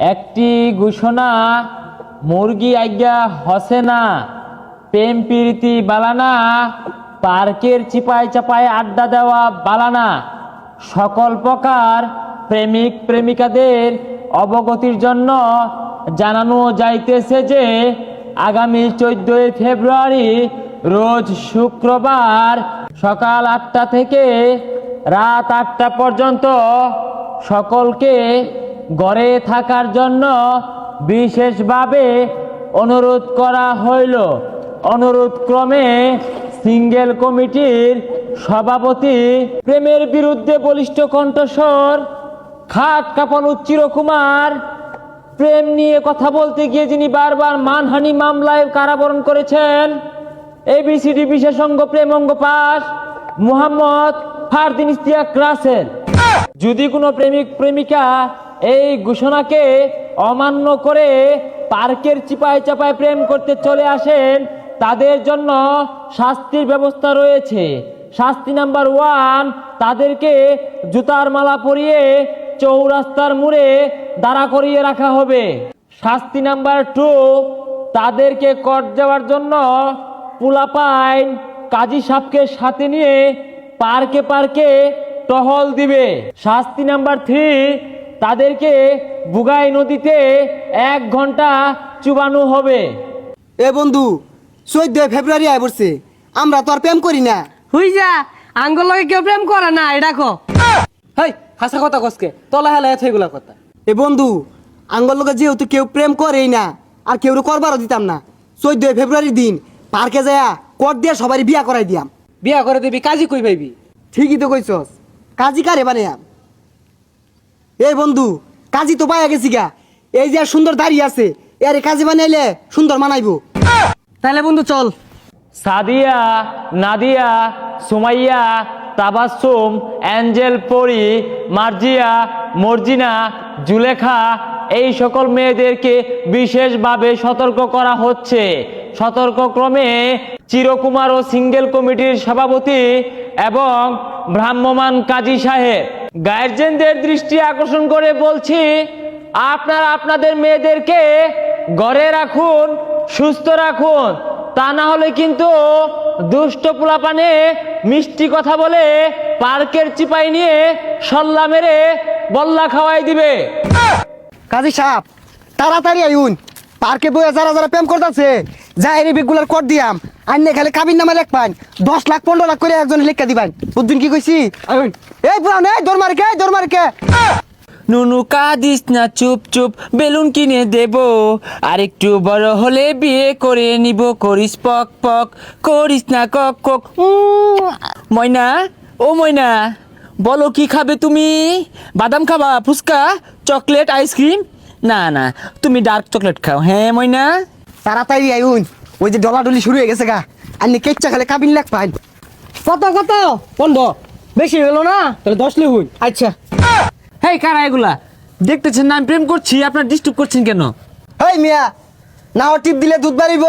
একটি ঘোষণা মুরগি আজ্ঞা হসে না, প্রেম প্রীতি বালানা, পার্কের চিপায় চাপায় আড্ডা দেওয়া বালানা। সকল প্রকার প্রেমিক প্রেমিকাদের অবগতির জন্য জানানো যাইতেছে যে আগামী 14 ফেব্রুয়ারি রোজ শুক্রবার সকাল 8টা থেকে রাত 8টা পর্যন্ত সকলকে ঘরে থাকার জন্য বিশেষভাবে অনুরোধ করা হইল। অনুরোধ ক্রমে সিঙ্গেল কমিটির সভাপতি প্রেমের বিরুদ্ধে বলিষ্ঠ কণ্ঠস্বর খাট কাঁপানো চিরকুমার, প্রেম নিয়ে কথা বলতে গিয়ে যিনি বারবার মানহানি মামলায় কারাবরণ করেছেন, এবিসিডি বিশেষজ্ঞ প্রেমঙ্গ পাস মুহাম্মদ ফারদিন ইশতিয়াক রাসেল। যদি কোনো প্রেমিক প্রেমিকা এই ঘোষণাকে অমান্য করে পার্কের চিপায় চাপায় প্রেম করতে চলে আসেন, তাদের জন্য শাস্তির ব্যবস্থা রয়েছে। শাস্তি নাম্বার 1, তাদেরকে জুতার মালা পরিয়ে চৌরাস্তার মোড়ে দাঁড়া করিয়ে রাখা হবে। শাস্তি নাম্বার 2, তাদেরকে কোর্ট যাওয়ার জন্য পুলাপাইন কাজী সাহেবকে সাথে নিয়ে পার্কে পার্কে টহল দিবে। শাস্তি নাম্বার 3, তাদেরকে বুগাই নদীতে 1 ঘন্টা চুবানো হবে। এ বন্ধু, 14 ফেব্রুয়ারি আয় পড়ছে, আমরা তো আর প্রেম করি না। হুই যা, আঙ্গুল লগে কেউ প্রেম করে না, এটা কো। হেই হাসা কথা কসকে, তলা হেলা এগুলা কথা। এ বন্ধু, আঙ্গল লোকে যেহেতু কেউ প্রেম করেই না, আর কেউ করবারও দিতাম না। 14 ফেব্রুয়ারির দিন পার্কে যায়া কোর্ট দিয়ে সবারই বিয়া করাই দিয়াম। বিয়া করে দিবি, কাজী কই পাইবি? ঠিকই তো কইছস, কাজী কারে বানাইয়াম। এই বন্ধু, কাজী তো পাইয়া গেছি গা। এই যে আর সুন্দর দাঁড়িয়ে আছে, এর কাজী বানাইলে সুন্দর মানাইবো। তাহলে বন্ধু চল। সাদিয়া, নাদিয়া, সুমাইয়া, তাবাসসুম, অ্যাঞ্জেল, পরি, মার্জিয়া, মর্জিনা, জুলেখা, এই সকল মেয়েদেরকে বিশেষভাবে সতর্ক করা হচ্ছে। সতর্কক্রমে চিরকুমার ও সিঙ্গেল কমিটির সভাপতি এবং ভ্রাম্যমাণ কাজী সাহেব, গার্জেনদের দৃষ্টি আকর্ষণ করে বলছি, আপনারা আপনাদের মেয়েদেরকে ঘরে রাখুন, সুস্থ রাখুন। তা না হলে কিন্তু দুষ্ট পোলাপানে মিষ্টি কথা বলে পার্কের চিপাই নিয়ে সল্লা মেরে বল্লা খাওয়াই দিবে। কাজী সাহেব, তাড়াতাড়ি আইউন। পার্কে বইয়া যারা যারা প্রেম করতেছে যাই বিগুলার কোর্ট দিয়াম। আইনে খালি কাবিন নামে লেখ পান, 10 লাখ 15 লাখ করে একজন লেখা দিবেন। বুঝছেন কি কইছি? এই পুরান, এই দরমারকে নুনু কাঁদিস না, চুপ চুপ, বেলুন কিনে দেব, আর একটু বড় হলে বিয়ে করে নিব, করিস পক পক, করিস না কক কক। ময়না, ও ময়না, বলো কি খাবে তুমি? বাদাম খাবা, ফুচকা, চকলেট, আইসক্রিম? না না, তুমি ডার্ক চকলেট খাও। হ্যাঁ ময়না, তাড়াতাড়ি আইউন। ওই যে ডলাডলি শুরু হয়ে গেছে গা। আইনে কেচ্চা খালি কাবিন লেখ পান। কত 15 বেশি হলো না? তাহলে 10 লিখুন। আচ্ছা। হেই কারা এগুলা? দেখতেছেন না আমি প্রেম করছি, আপনার ডিস্টার্ব করছেন কেন? হেই মিয়া, না টিপ দিলে দুধ বাড়িব।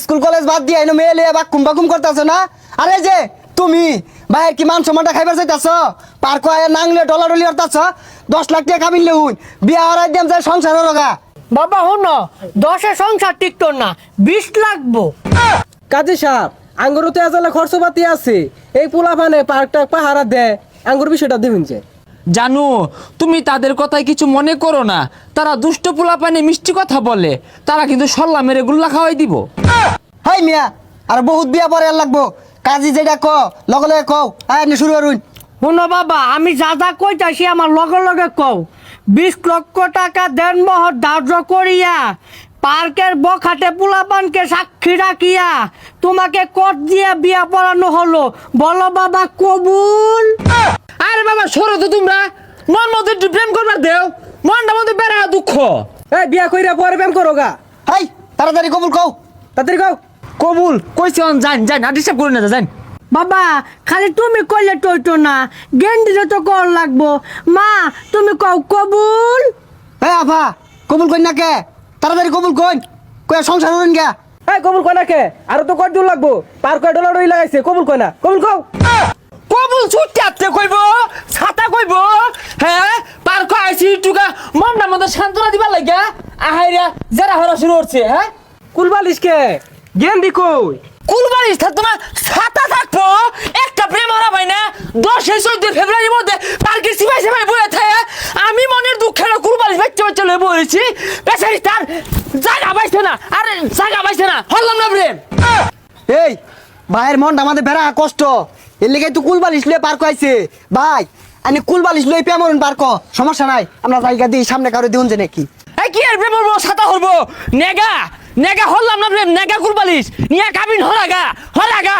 স্কুল কলেজ বাদ দিয়ে আইনো মেয়ে লিয়ে বাকুম বাকুম করতেছো না? আরে যে তুমি ভাইয়ের কি মান সম্মানটা খাইবার চাইতেছ? পার্ক আয়া নাংলে ডলাডলি হরতাছ। 10 লাখ টাকা কাবিন লেহুন, বিয়া হরাই দিয়াম যায় সংসার লগা। বাবা হন, 10-এ সংসার টিকতো না, 20 লাগবো। কাজী সাহেব, আঙ্গুর তো এজালে খরচপাতি আছে। এই পোলাপানে পার্কটা পাহারা দেয়, আঙ্গুর বিষয়টা দেখুন যে। জানো, তুমি তাদের কথায় কিছু মনে করো না। তারা দুষ্ট পোলাপানে মিষ্টি কথা বলে, তারা কিন্তু সল্লা মেরে গুল্লা খাওয়াই দিব। হেই মিয়া, আর বহুত বিয়া পরে আর লাগবো। কাজী যেটা ক লগে লগে কও। আপনি শুরু করুন। শুনো বাবা, আমি যা যা কইতাছি আমার লগে লগে কও। 20 লক্ষ টাকা দেনমোহর ধার্য করিয়া পার্কের বখাটে পোলাপানকে সাক্ষী রাখিয়া তোমাকে কোর্ট দিয়ে বিয়া পড়ানো হলো। বলো বাবা কবুল? আরে বাবা সরো তো তোমরা, মন মতো একটু প্রেম করবার দেও, মনটা মধ্যে বেড়া দুঃখ। এই বিয়া কইরা পরে প্রেম করো গা। হেই তাড়াতাড়ি কবুল কও। তাড়াতাড়ি কও। কবুল কইছে যান যান, আর ডিস্টার্ব করে না, যান। বাবা খালি তুমি কইলে টইতো না, গেন্ডিরে তো কর লাগবো। মা তুমি কও কবুল? এই আফা, কবুল কই না কে? তাড়াতাড়ি কবুল কই। কই সংসার হরুন গা। এই কবুল কয় না কে? আর তো কয় দূর লাগবো? পার কয় ডলার লাগাইছে, কবুল কয় না? কবুল কও। কবুল ছুটতে কইব, ছাতা কইব, হ্যাঁ পার্ক আইছি টুকা মনটা মতো সান্ত্বনা দিবার লাগিয়া আহাইরা যারা হরা শুরু হচ্ছে হ্যাঁ কুলবালিশ কে গেন্দি কই কুলবাড়ি তোমার ছাতা থাকবো একটা প্রেম হারা ভাই না 10-14 ফেব্রুয়ারির মধ্যে পার্কের সিপাই সিপাই বয়ে থাকে আমি মনের দুঃখে কুলবাড়ি বাচ্চা বাচ্চা লয়ে বলেছি বেচারি তার জায়গা পাইছে না আরে জায়গা পাইছে না হল্লাম না প্রেম এই ভাইয়ের মনটা আমাদের বেড়া কষ্ট এর লেগে তুই কুলবালিশ লয়ে পার্ক আইছে ভাই আমি কুলবালিশ লয়ে পেমরন পার্ক সমস্যা নাই আমরা জায়গা দিই সামনে কারো দিউন যে নাকি এই কি আর প্রেম হবো ছাতা হরবো নেগা নেগা হল্লাম না প্রেম নেগা কুলবালিশ নিয়ে কাবিন হরাগা